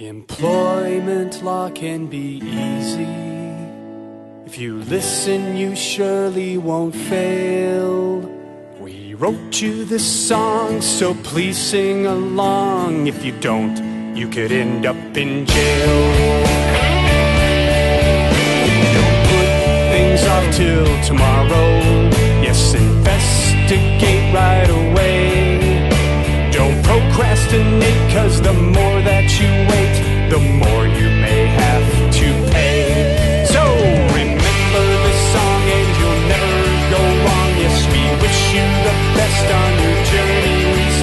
Employment law can be easy. If you listen, you surely won't fail. We wrote you this song, so please sing along. If you don't, you could end up in jail. Don't put things off till tomorrow. Yes, investigate right away. Don't procrastinate, 'cause the more that you wait, the more you may have to pay. So remember this song and you'll never go wrong. Yes, we wish you the best on your journeys.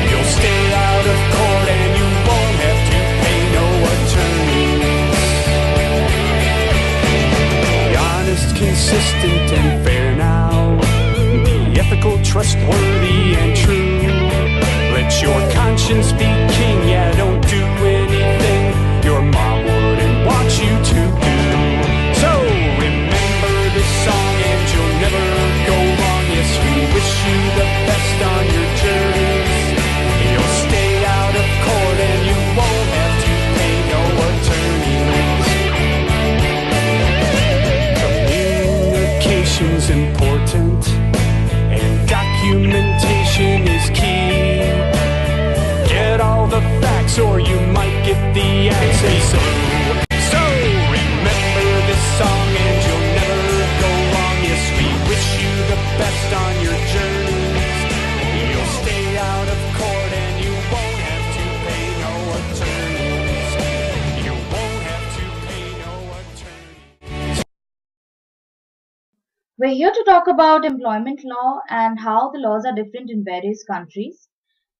You'll stay out of court and you won't have to pay no attorneys. Be honest, consistent, and fair now. Be ethical, trustworthy, and true. Let your conscience be king, yeah, don't do anything your mom wouldn't want you to do. So remember this song and you'll never go wrong. Yes, we wish you the best on your journeys. You'll stay out of court and you won't have to pay no attorneys. Communication's important and documentation is key. Get all the facts or you might get the answers. So remember this song and you'll never go wrong. Yes, we wish you the best on your journeys. You'll stay out of court and you won't have to pay no attorneys. You won't have to pay no attorneys. We're here to talk about employment law and how the laws are different in various countries.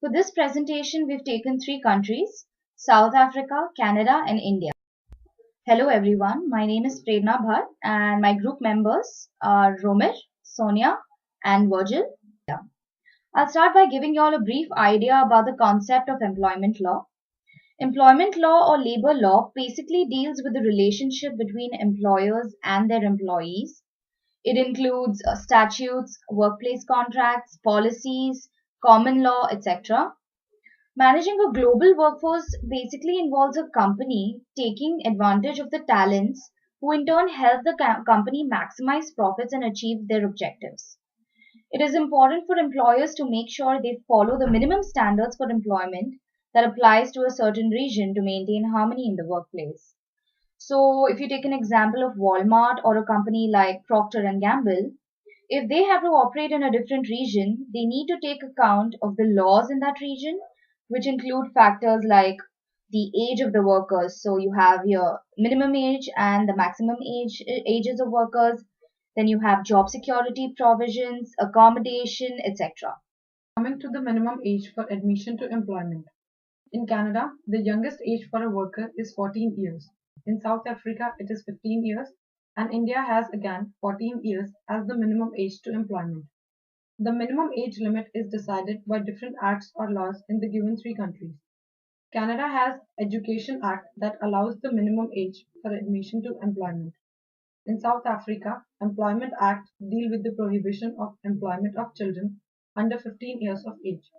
For this presentation, we've taken 3 countries: South Africa, Canada, and India. Hello everyone, my name is Prerna Bhatt and my group members are Romer, Sonia, and Virgil. I'll start by giving you all a brief idea about the concept of employment law. Employment law or labor law basically deals with the relationship between employers and their employees. It includes statutes, workplace contracts, policies, common law, etc. Managing a global workforce basically involves a company taking advantage of the talents who in turn help the company maximize profits and achieve their objectives. It is important for employers to make sure they follow the minimum standards for employment that applies to a certain region to maintain harmony in the workplace. So if you take an example of Walmart or a company like Procter and Gamble, if they have to operate in a different region, they need to take account of the laws in that region, which include factors like the age of the workers. So you have your minimum age and the maximum ages of workers. Then you have job security provisions, accommodation, etc. Coming to the minimum age for admission to employment. In Canada, the youngest age for a worker is 14 years. In South Africa, it is 15 years, and India has again 14 years as the minimum age to employment. The minimum age limit is decided by different acts or laws in the given 3 countries. Canada has Education Act that allows the minimum age for admission to employment. In South Africa, Employment Act deal with the prohibition of employment of children under 15 years of age.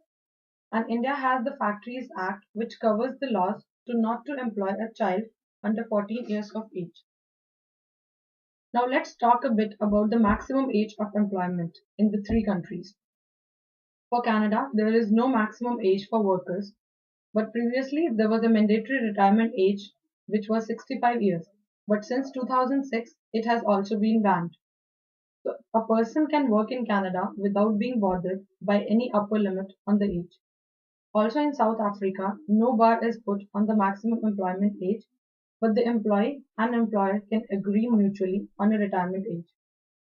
And India has the Factories Act, which covers the laws to not to employ a child under 14 years of age. Now let's talk a bit about the maximum age of employment in the 3 countries. For Canada, there is no maximum age for workers, but previously there was a mandatory retirement age which was 65 years, but since 2006 it has also been banned. So a person can work in Canada without being bothered by any upper limit on the age. Also in South Africa, no bar is put on the maximum employment age, but the employee and employer can agree mutually on a retirement age.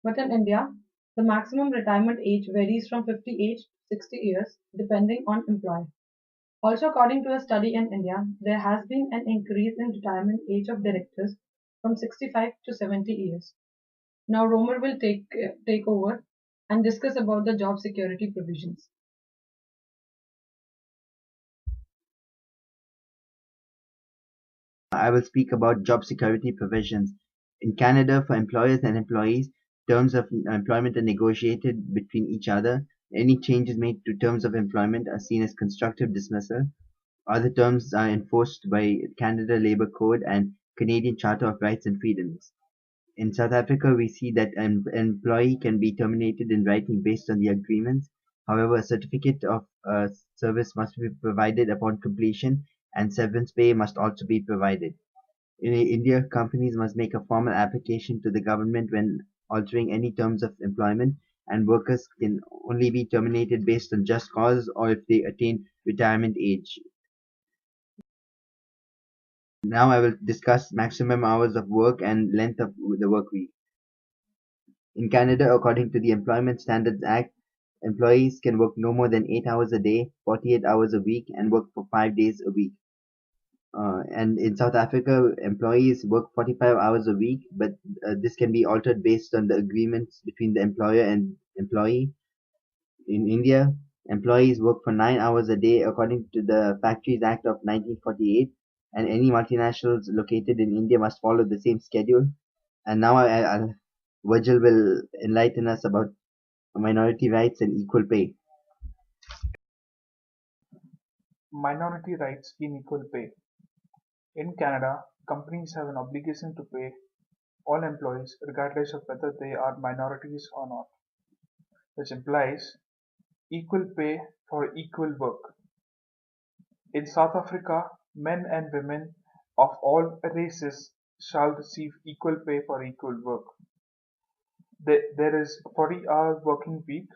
But in India, the maximum retirement age varies from 58 to 60 years depending on employer. Also, according to a study in India, there has been an increase in retirement age of directors from 65 to 70 years. Now Romer will take over and discuss about the job security provisions. I will speak about job security provisions. In Canada, for employers and employees, terms of employment are negotiated between each other. Any changes made to terms of employment are seen as constructive dismissal Other terms are enforced by Canada Labour Code and Canadian Charter of Rights and Freedoms. In South Africa, we see that an employee can be terminated in writing based on the agreements. However, a certificate of service must be provided upon completion, and severance pay must also be provided. In India, companies must make a formal application to the government when altering any terms of employment, and workers can only be terminated based on just cause or if they attain retirement age. Now I will discuss maximum hours of work and length of the work week. In Canada, according to the Employment Standards Act, employees can work no more than 8 hours a day, 48 hours a week, and work for 5 days a week. And in South Africa, employees work 45 hours a week, but this can be altered based on the agreements between the employer and employee. In India, employees work for 9 hours a day according to the Factories Act of 1948, and any multinationals located in India must follow the same schedule. And now Virgil will enlighten us about minority rights and equal pay. Minority rights in equal pay. In Canada, companies have an obligation to pay all employees regardless of whether they are minorities or not, which implies equal pay for equal work. In South Africa, men and women of all races shall receive equal pay for equal work. There is a 40-hour working week,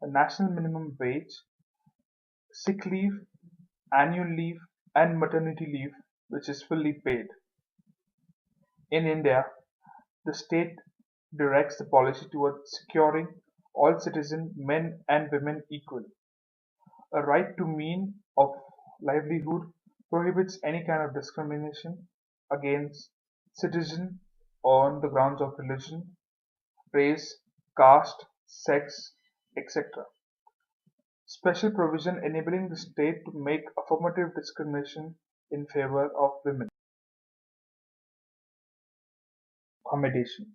a national minimum wage, sick leave, annual leave, and maternity leave, which is fully paid. In India, the state directs the policy towards securing all citizen men and women equal. A right to mean of livelihood prohibits any kind of discrimination against citizen on the grounds of religion, race, caste, sex, etc. Special provision enabling the state to make affirmative discrimination in favor of women. Accommodation.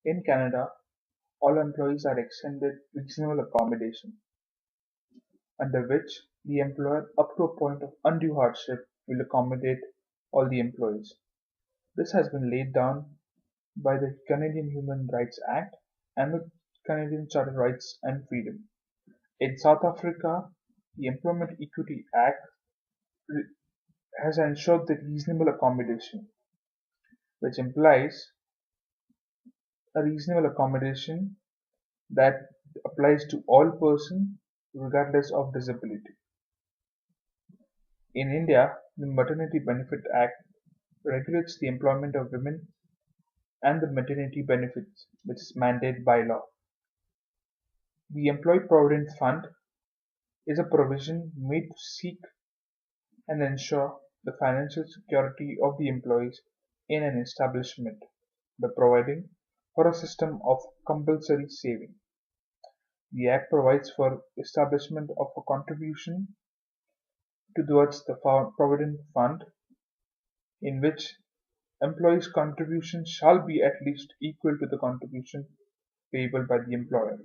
In Canada, all employees are extended reasonable accommodation, under which the employer up to a point of undue hardship will accommodate all the employees. This has been laid down by the Canadian Human Rights Act and the Canadian Charter of Rights and Freedom. In South Africa, the Employment Equity Act has ensured the reasonable accommodation, which implies a reasonable accommodation that applies to all persons regardless of disability. In India, the Maternity Benefit Act regulates the employment of women and the maternity benefits, which is mandated by law. The Employee Provident Fund is a provision made to seek and ensure the financial security of the employees in an establishment by providing for a system of compulsory saving. The Act provides for establishment of a contribution towards the Provident Fund, in which employees' contribution shall be at least equal to the contribution payable by the employer.